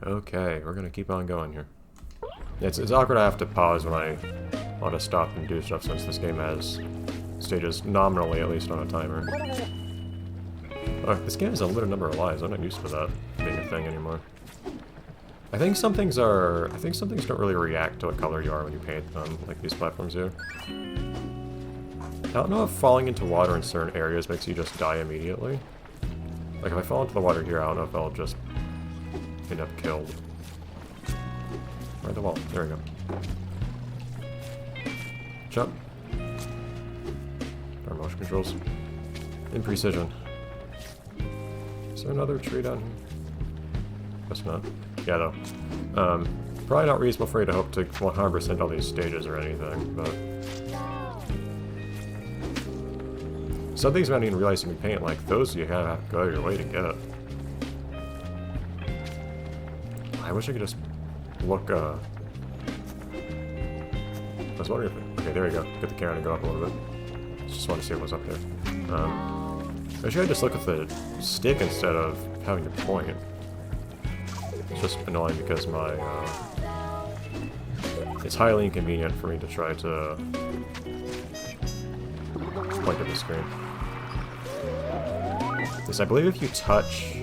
Okay, we're gonna keep on going here. It's awkward I have to pause when I want to stop and do stuff since this game has stages nominally at least on a timer. Oh, this game has a limited number of lives. I'm not used to that being a thing anymore. I think some things don't really react to what color you are when you paint them, like these platforms do. I don't know if falling into water in certain areas makes you just die immediately. Like if I fall into the water here, I don't know if I'll just end up killed. Right the wall. There we go. Jump. Our motion controls. In precision. Is there another tree down here? Guess not. Yeah, though. Probably not reasonable for you to hope to 100% all these stages or anything, but... Some things I didn't even realize you can paint, like those you kind of have to go out of your way to get. I wish I could just look, I was wondering if... Okay, there we go. Get the camera to go up a little bit. Just want to see what was up there. I wish I could just look with the stick instead of having to point. It's just annoying because my, it's highly inconvenient for me to try to point at the screen. Because I believe if you touch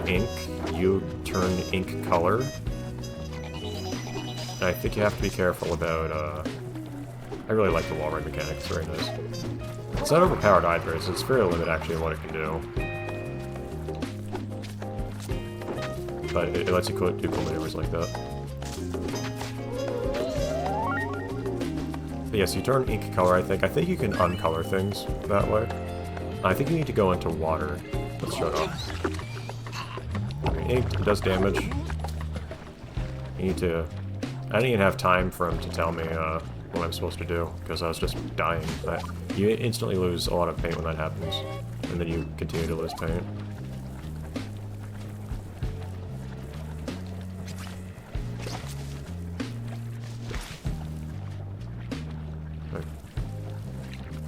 ink, you turn ink color. And I think you have to be careful about, I really like the wall ride mechanic, it's very nice. It's not overpowered either, it's very limited actually in what it can do. But it lets you do cool maneuvers like that. But yes, you turn ink color, I think. I think you can uncolor things that way. I think you need to go into water. Let's show it off. Okay, ink does damage. You need to... I didn't even have time for him to tell me what I'm supposed to do, because I was just dying. You instantly lose a lot of paint when that happens, and then you continue to lose paint.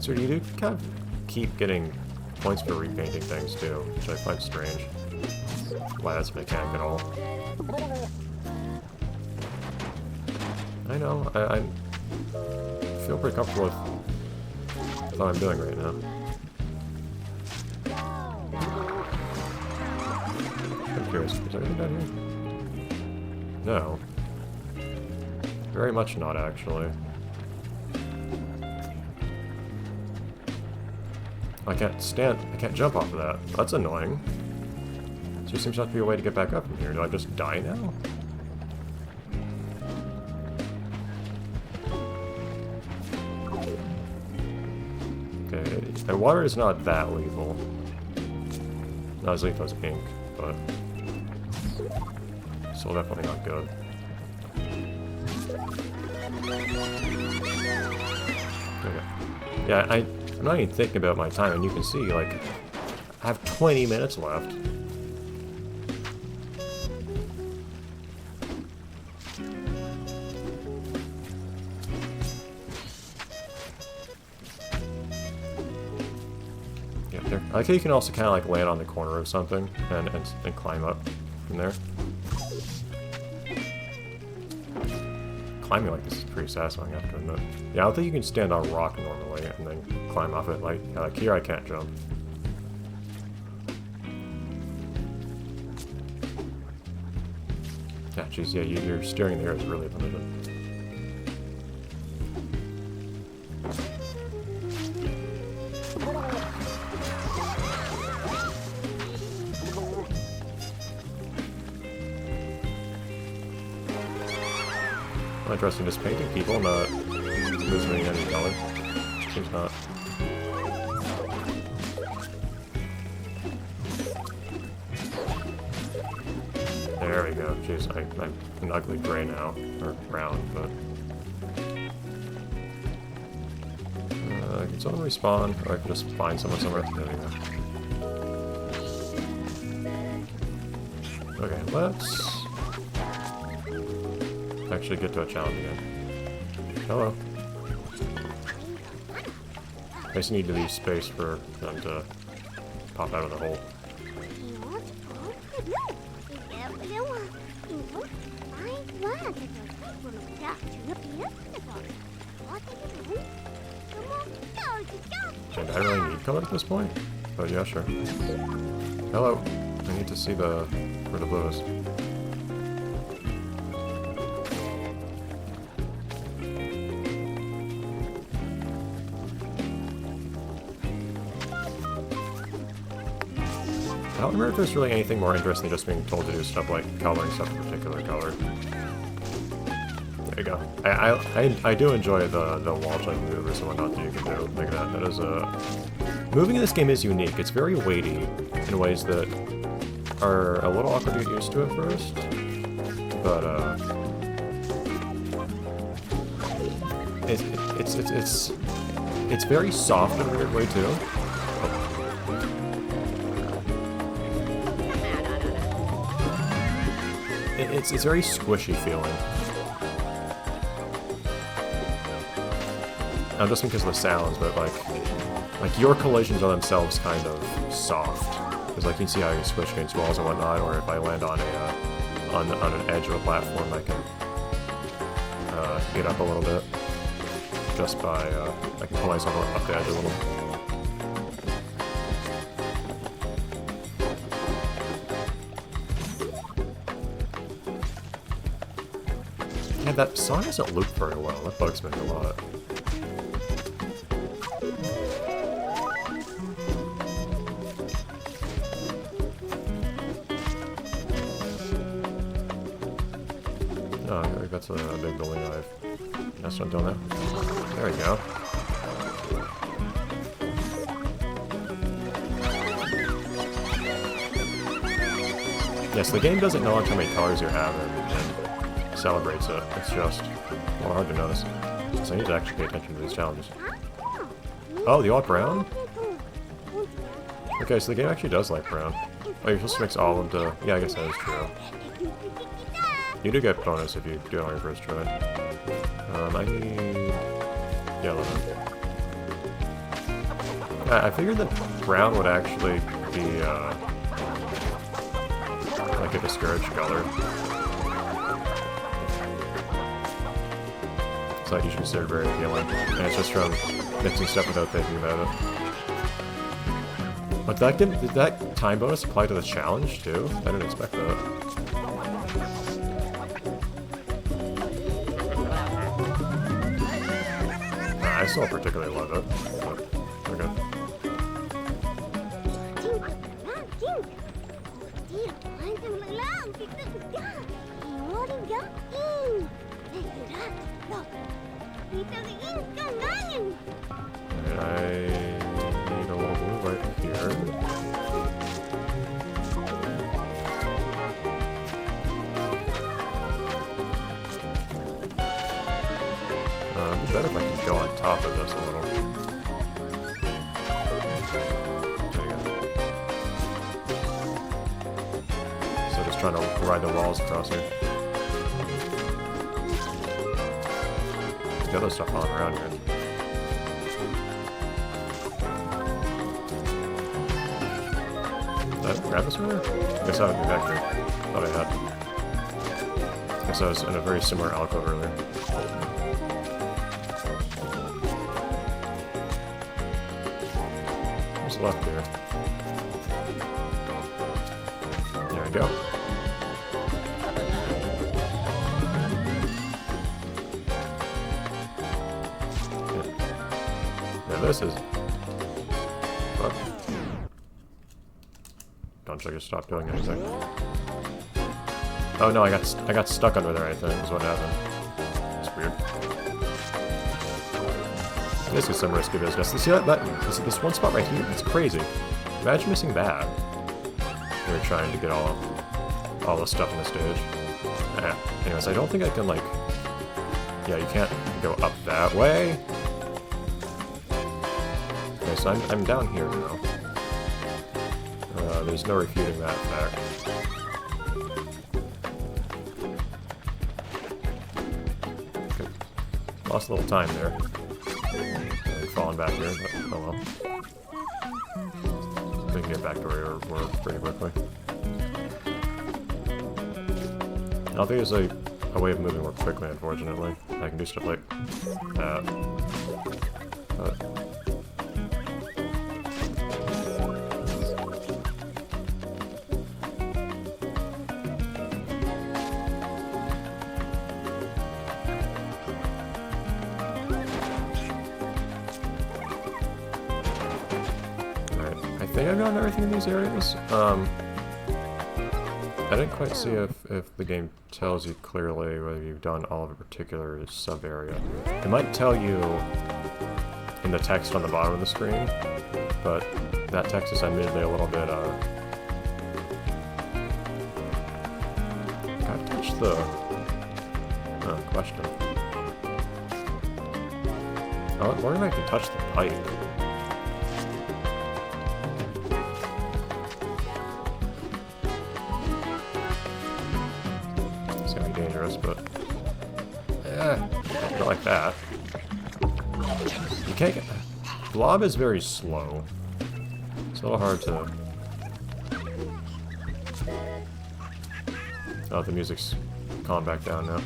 So you do kind of keep getting points for repainting things too, which I find strange. Why that's a mechanic at all. I know, I feel pretty comfortable with what I'm doing right now. I'm curious, is there anything down here? No. Very much not, actually. I can't jump off of that. That's annoying. There seems to have to be a way to get back up from here. Do I just die now? Okay, and water is not that lethal. Not as lethal as ink, but still definitely not good. Okay. Yeah, I'm not even thinking about my time, and you can see, like, I have 20 minutes left. Yeah, there. I like how you can also kind of, like, land on the corner of something and climb up from there. Climbing like this is pretty satisfying, I have to admit. Yeah, I don't think you can stand on rock normally and then climb off it. Like here I can't jump. Yeah, jeez, yeah, your steering in the air is really limited. I'm interested in just painting people, not losing any color. Seems not. There we go. Jeez, I'm an ugly gray now. Or brown, but... can someone respawn? Or I can just find someone somewhere. There we go. Okay, let's... actually get to a challenge again. Hello. I just need to leave space for them to pop out of the hole. And I really need color at this point? But yeah, sure. Hello. I need to see where the blue is. I don't remember if there's really anything more interesting than just being told to do stuff like coloring stuff a particular color. There you go. I do enjoy the wall jump maneuvers and whatnot that you can do. Like that is a... Moving in this game is unique. It's very weighty in ways that are a little awkward to get used to at first. But it's very soft in a weird way too. It's very squishy feeling. Not just because of the sounds, but like your collisions are themselves kind of soft. Because like you can see how you squish against walls and whatnot, or if I land on an edge of a platform, I can get up a little bit just by I can pull myself up the edge a little. Yeah, that song doesn't loop very well. That bugs me a lot. Oh, I think that's a big building I've messed up doing that. There we go. Yes, the game doesn't acknowledge how many colors you have and celebrates it. It's just more hard to notice. So I need to actually pay attention to these challenges. Oh, you want brown? Okay, so the game actually does like brown. Oh, you're supposed to mix all into... Yeah, I guess that is true. You do get bonus if you do it on your first try. I need... yellow. I figured that brown would actually be, like a discouraged color. It's like you should consider very appealing. And it's just from mixing stuff without thinking about it. But did that time bonus apply to the challenge too? I didn't expect that. I still particularly love it, but okay. And I need a little move right here. It'd be better if I could go on top of this a little. There you go. So just trying to ride the walls across here. There's the other stuff on around here. Did I grab this earlier? I guess I would be back here. Thought I had. I guess I was in a very similar alcove earlier. Left here. There we go. Now this is... Oh. Don't you just stop doing anything. Oh no, I got stuck under there, I think, is what happened. It's weird. This is some risky business. See this one spot right here? It's crazy. Imagine missing that. You're trying to get all the stuff on the stage. Anyways, I don't think I can, like... Yeah, you can't go up that way. Okay, so I'm down here now. There's no refuting that fact. Okay. Lost a little time there. Falling back here, but oh well. We can get back to where we were pretty quickly. I don't think there's a a way of moving more quickly, unfortunately. I can do stuff like that. I think I've done everything in these areas. I didn't quite see if the game tells you clearly whether you've done all of a particular sub-area. It might tell you in the text on the bottom of the screen, but that text is admittedly a little bit, gotta touch the... question. Oh, why do I have to touch the pipe? But not like that. You can't get... Blob is very slow. It's a little hard to... Oh, the music's calmed back down now.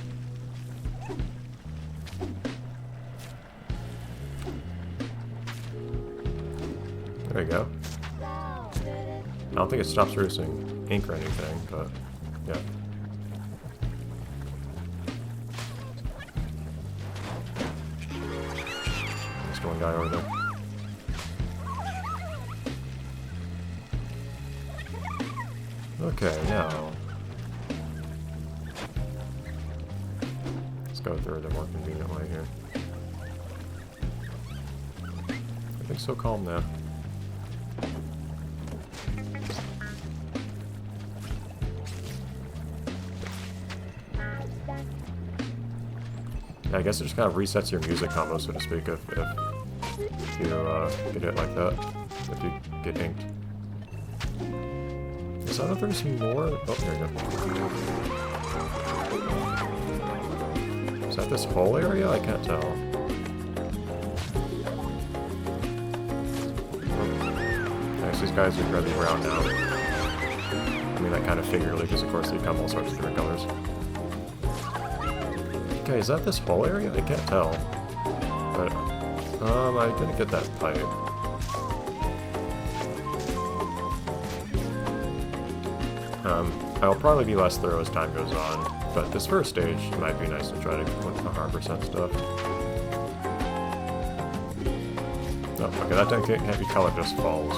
There you go. I don't think it stops producing ink or anything, but yeah. One guy over there. Okay, now let's go through the more convenient way here. Everything's so calm now. Yeah, I guess it just kind of resets your music combo, so to speak, if you get hit like that, if you get inked. So I don't know if there's more... Oh, there you go. Is that this whole area? I can't tell. I guess these guys are really brown now. I mean, that kind of figuratively, because of course they come all sorts of different colors. Okay, is that this whole area? I can't tell. But, I didn't get that pipe. I'll probably be less thorough as time goes on, but this first stage might be nice to try to get with the 100% stuff. Oh, okay, that thing can't be colored, just falls.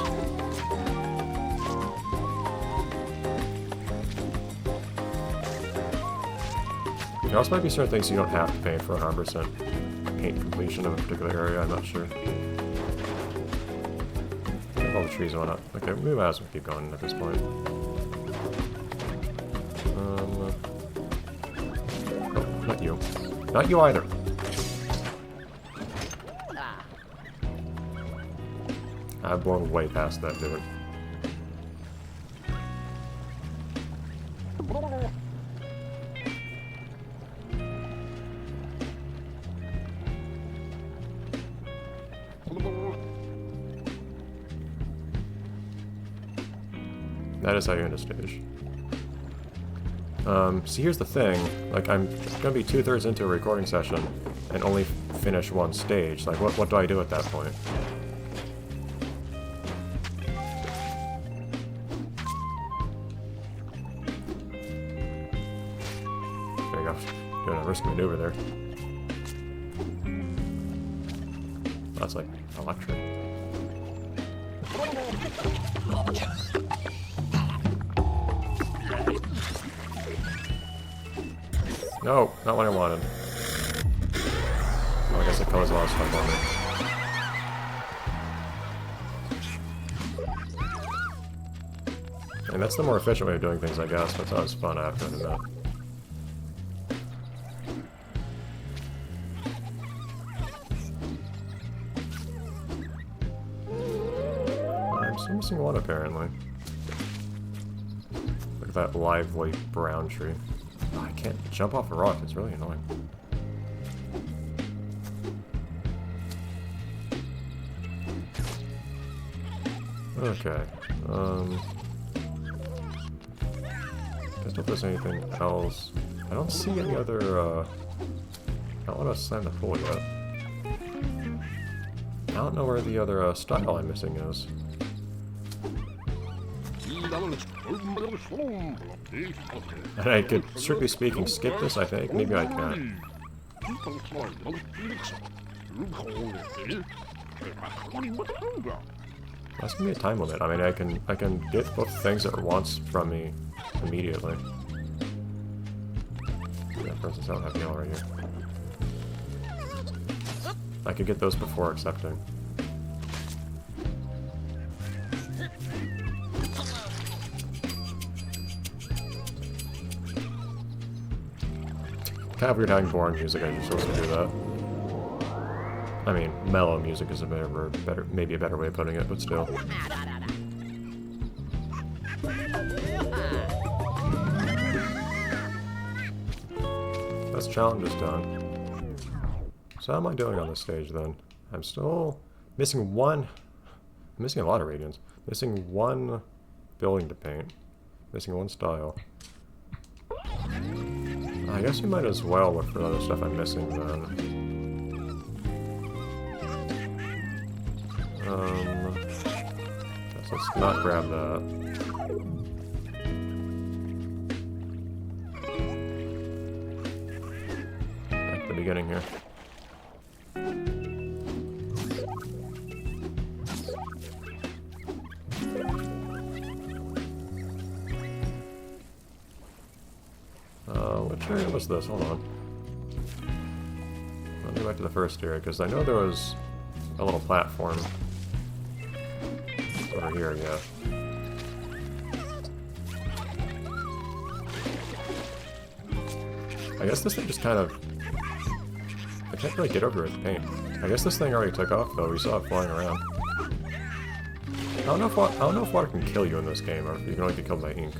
There also might be certain things you don't have to paint for 100% paint completion of a particular area, I'm not sure. All the trees went up. Okay, we might as well keep going at this point. Oh, not you. Not you either. I've blown way past that dude. That is how you end a stage. See, here's the thing. Like, I'm gonna be 2/3 into a recording session and only finish one stage. Like, what do I do at that point? There you go. Doing a risky maneuver there. That's like electric. No, not what I wanted. Well, I guess the color's a lot of stuff on me. And that's the more efficient way of doing things, I guess. That's always fun after an event. I'm still missing one, apparently. Look at that lively brown tree. Oh, I can't jump off a rock, it's really annoying. Okay, I don't know if there's anything else. I don't see any other, I don't want to slam the pool yet. I don't know where the other style I'm missing is. And I could, strictly speaking, skip this, I think. Maybe I can't. That's gonna be a time limit. I mean, I can get both things at once from me immediately. Yeah, for instance, I don't have yellow right here. I could get those before accepting. Kind of weird having boring music, I'm supposed to do that. I mean, mellow music is a better, maybe a better way of putting it, but still. This challenge is done. So how am I doing on this stage then? I'm still missing one. I'm missing a lot of radiance. Missing one building to paint. Missing one style. I guess we might as well look for the other stuff I'm missing then. Let's not grab that. At the beginning here. Which area was this? Hold on. Let me go back to the first area, because I know there was a little platform. Over here, yeah. I guess this thing just kind of... I can't really get over it with paint. I guess this thing already took off, though. We saw it flying around. I don't know if water can kill you in this game, or if you can only get killed by ink.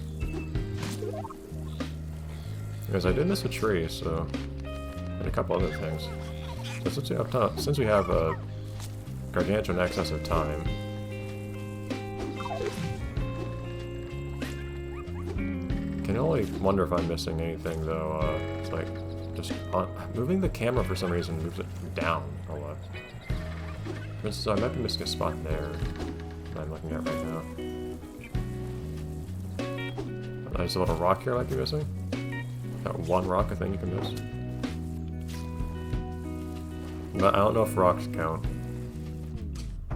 Because I did miss a tree, so... and a couple other things. But since we have a gargantuan excess of time... Can only wonder if I'm missing anything, though. It's like, just moving the camera for some reason moves it down a lot. This, I might be missing a spot there that I'm looking at right now. There's a little rock here I might be missing. That one rock I think you can miss. But I don't know if rocks count.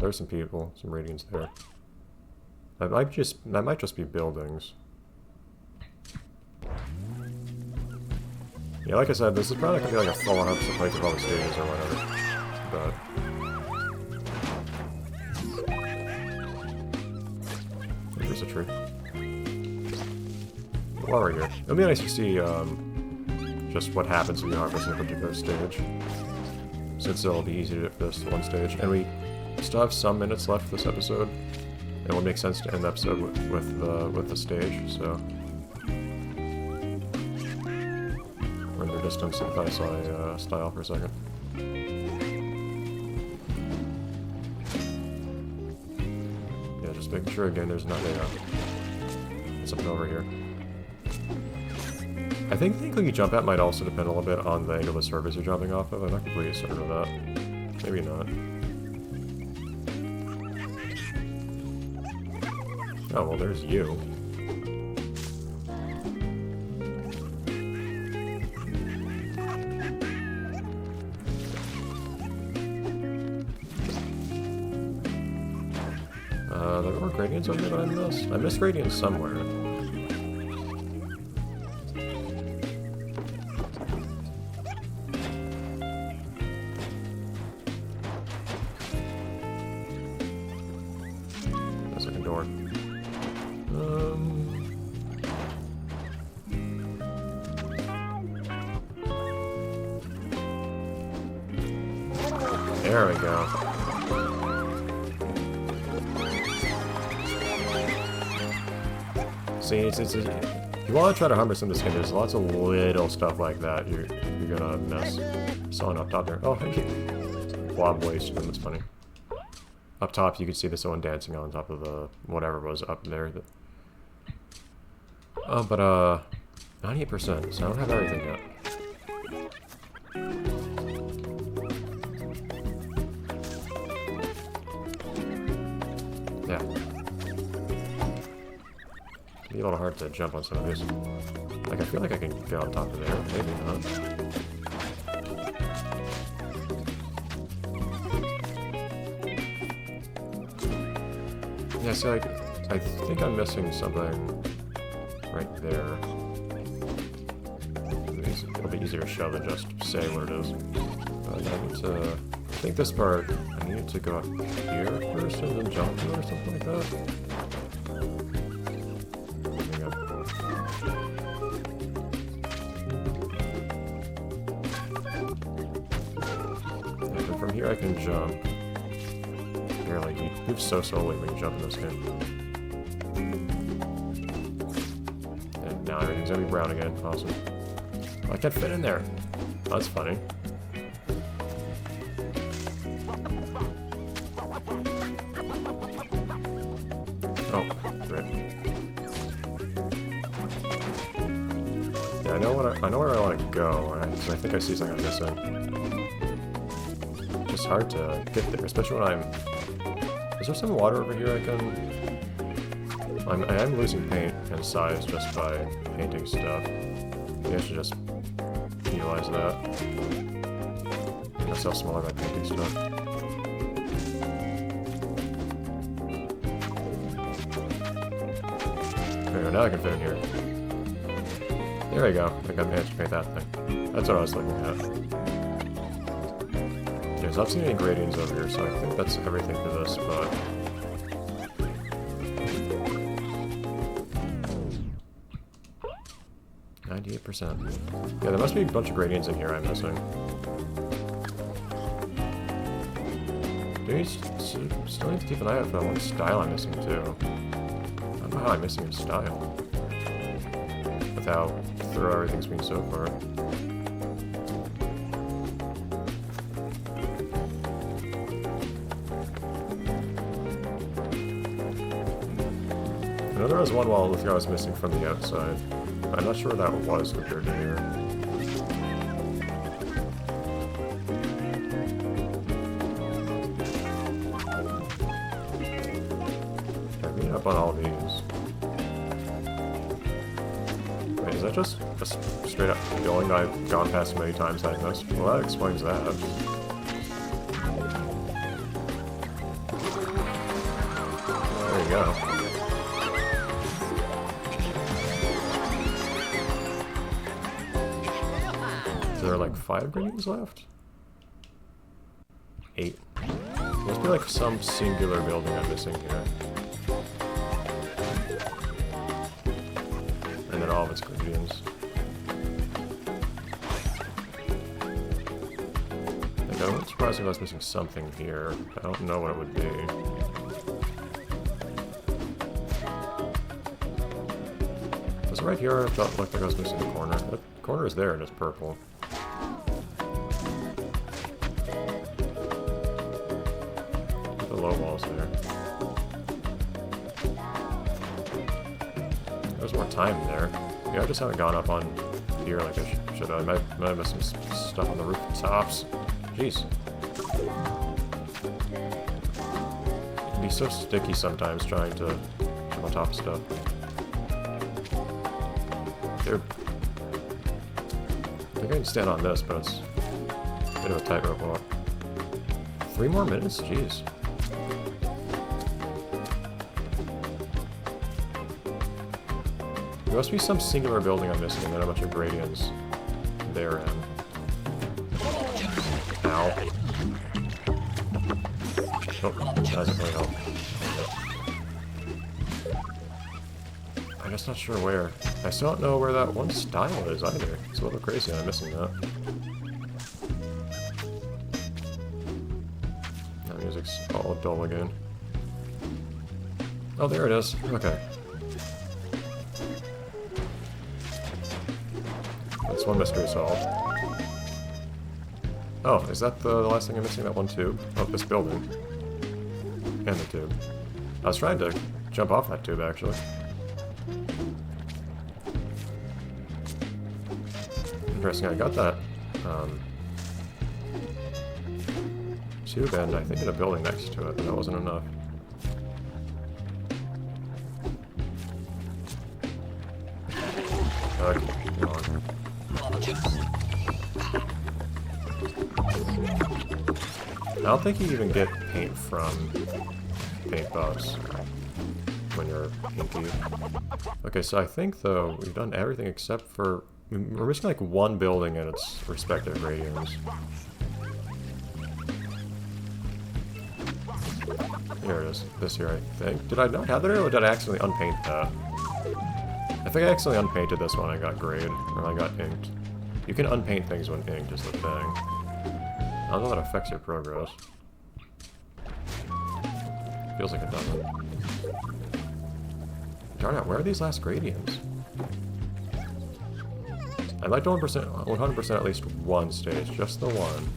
There's some people, some radiance there. That might just be buildings. Yeah, like I said, this is probably gonna be like a full 100% playthrough of all the stages or whatever. But there's a tree. While we're here, it'll be nice to see just what happens when you harvest in a particular stage, since it'll be easy to do this one stage. And we still have some minutes left this episode. It will make sense to end the episode with the stage. So. Render distance if I saw a style for a second. Yeah, just making sure again there's not something over here. I think the angle you jump at might also depend a little bit on the angle of the surface you're jumping off of. I'm not completely certain of that. Maybe not. Oh, well, there's you. There were gradients over there that I missed. I missed gradients somewhere. A second door. There we go. See, it's if you want to try to harvest in this game, there's lots of little stuff like that you're gonna miss. Someone up top there. Oh, hey. Blob waste, that's funny. Up top, you can see someone dancing on top of the whatever was up there. 98%, so I don't have everything yet. Yeah. It'd be a little hard to jump on some of these. Like, I feel like I can get on top of there. Maybe not. Yeah, see, like, I think I'm missing something right there. It'll be easier to show than just say where it is. But I need to... I think this part, I need to go up here first and then jump to it or something like that. And from here I can jump. Here, like, you move so slowly when you jump in this game. And now everything's gonna be brown again. Awesome. I can't fit in there. That's funny. Oh, right. Yeah, I know where I want to go, so I think I see something I'm missing. It's just hard to get there, especially when I'm... Is there some water over here I can... I am losing paint and size just by painting stuff. Maybe I should just utilize that. Make myself smaller by painting stuff. There we go, now I can fit in here. There we go. I think I managed to paint that thing. That's what I was looking at. There's not seen any gradients over here, so I think that's everything for this spot. %. Yeah, there must be a bunch of gradients in here I'm missing. Do you still need to keep an eye out for that one style I'm missing too? I don't know how I'm missing a style. With how thorough everything's been so far. I know there was one wall with I was missing from the outside. I'm not sure what that was compared to here. I'm beating up on all these. Wait, is that just a straight up building I've gone past many times that I missed? Well, that explains that. There you go. There are like 5 gradients left? 8. There must be like some singular building I'm missing here. And then all of its gradients. Like, I wouldn't surprise if I was missing something here. I don't know what it would be. Was it right here? I felt like I was missing a corner. The corner is there and it's purple. Low walls there. There's more time there. Yeah, I just haven't gone up on here like I should have. I might have missed some stuff on the rooftops. Jeez. It can be so sticky sometimes trying to jump on top of stuff. Dude. I think I can stand on this, but it's a bit of a tightrope walk. 3 more minutes? Jeez. There must be some singular building I'm missing and then a bunch of gradients therein. Ow. Oh, that doesn't really help. I'm just not sure where. I still don't know where that one style is either. It's a little crazy I'm missing that. That music's all dull again. Oh, there it is. Okay. That's one mystery solved. Oh, is that the last thing I'm missing? That one tube? Oh, this building. And the tube. I was trying to jump off that tube, actually. Interesting, I got that tube end, I think, in a building next to it, but that wasn't enough. Okay, come on. I don't think you even get paint from paint buffs when you're inky. Okay, so I think, though, we've done everything except for... We're missing, like, one building and its respective gradients. Here it is. This here, I think. Did I not have it, or did I accidentally unpaint that? I think I accidentally unpainted this one. I got grayed, or I got inked. You can unpaint things when inked, is the thing. I don't know that affects your progress. Feels like it doesn't. Darn it, where are these last gradients? I'd like to 100% at least one stage, just the one.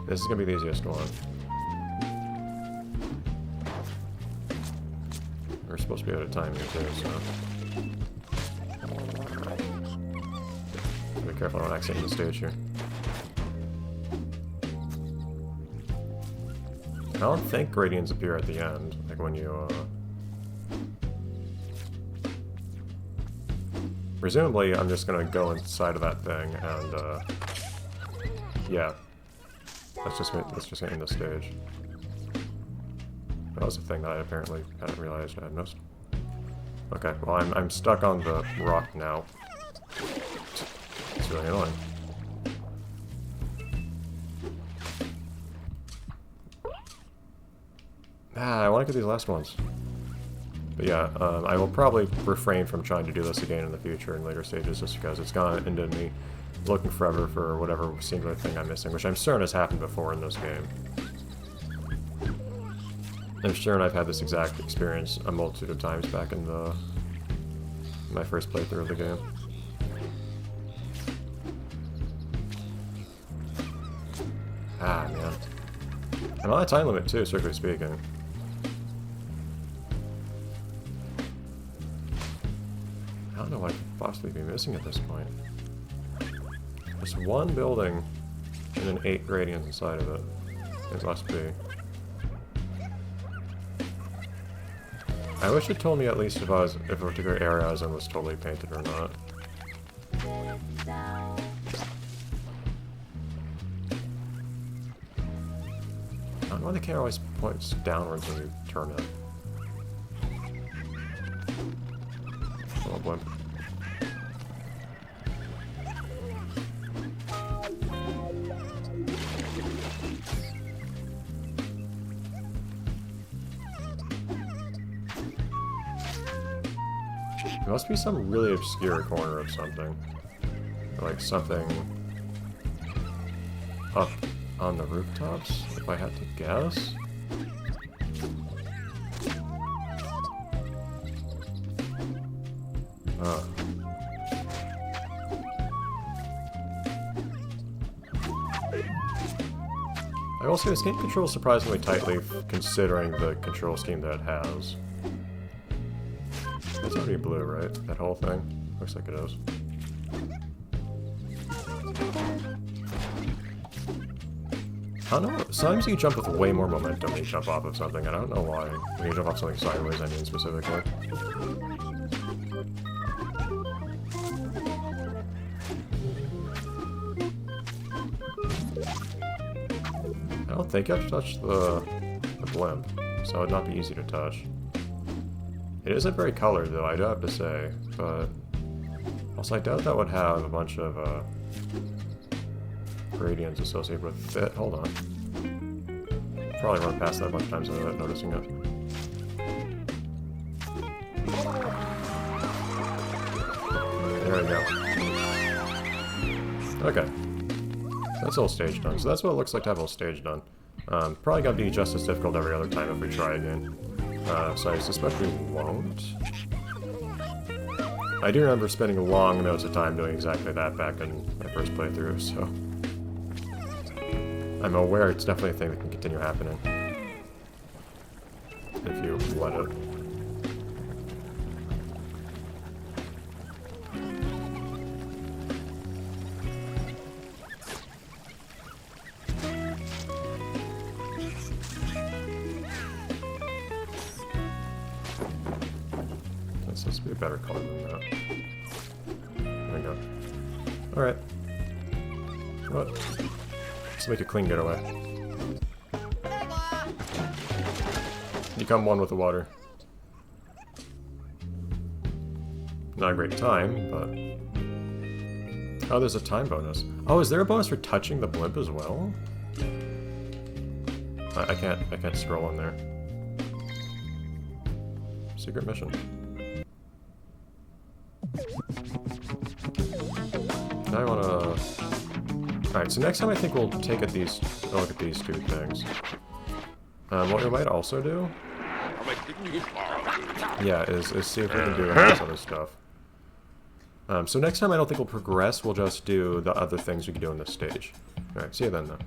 This is gonna be the easiest one. We're supposed to be out of time here too, so... Be careful, I don't accident the stage here. I don't think gradients appear at the end, like when you, Presumably, I'm just gonna go inside of that thing and, yeah. Let's just get in the stage. That was a thing that I apparently hadn't realized I had missed. Okay, well, I'm stuck on the rock now. It's really annoying. I want to get these last ones. But yeah, I will probably refrain from trying to do this again in the future in later stages just because it's gone into me looking forever for whatever singular thing I'm missing, which I'm certain has happened before in this game. I'm sure I've had this exact experience a multitude of times back in my first playthrough of the game. Ah, man. I'm on a time limit too, strictly speaking. I don't know what I could possibly be missing at this point. There's one building and then 8 gradients inside of it. It must be. I wish it told me at least if a particular area I was in was totally painted or not. I don't know why the camera always points downwards when you turn it. Oh, blimp. There must be some really obscure corner of something. Like something up on the rooftops, if I had to guess. I will say this game controls surprisingly tightly considering the control scheme that it has. It's already blue, right? That whole thing? Looks like it is. I don't know, sometimes you jump with way more momentum when you jump off of something, and I don't know why. When you jump off something sideways, I mean specifically. I don't think I have to touch the blimp, so it would not be easy to touch. It isn't very colored, though, I do have to say, but also I doubt that would have a bunch of gradients associated with it. Hold on. Probably run past that a bunch of times without noticing it. There we go. Okay. That's the whole stage done. So that's what it looks like to have a whole stage done. Probably gonna be just as difficult every other time if we try again. So I suspect we won't. I do remember spending long amounts of time doing exactly that back in my first playthrough, so... I'm aware it's definitely a thing that can continue happening. If you let it. This would be a better color than that. There we go. Alright. What? Let's make a clean getaway. Become one with the water. Not a great time, but... Oh, there's a time bonus. Oh, is there a bonus for touching the blimp as well? I can't scroll in there. Secret mission. Now I wanna... Alright, so next time I think we'll take a look at these two things. What we might also do... Yeah, is see if we can do any of this other stuff. So next time I don't think we'll progress, we'll just do the other things we can do in this stage. Alright, see you then though.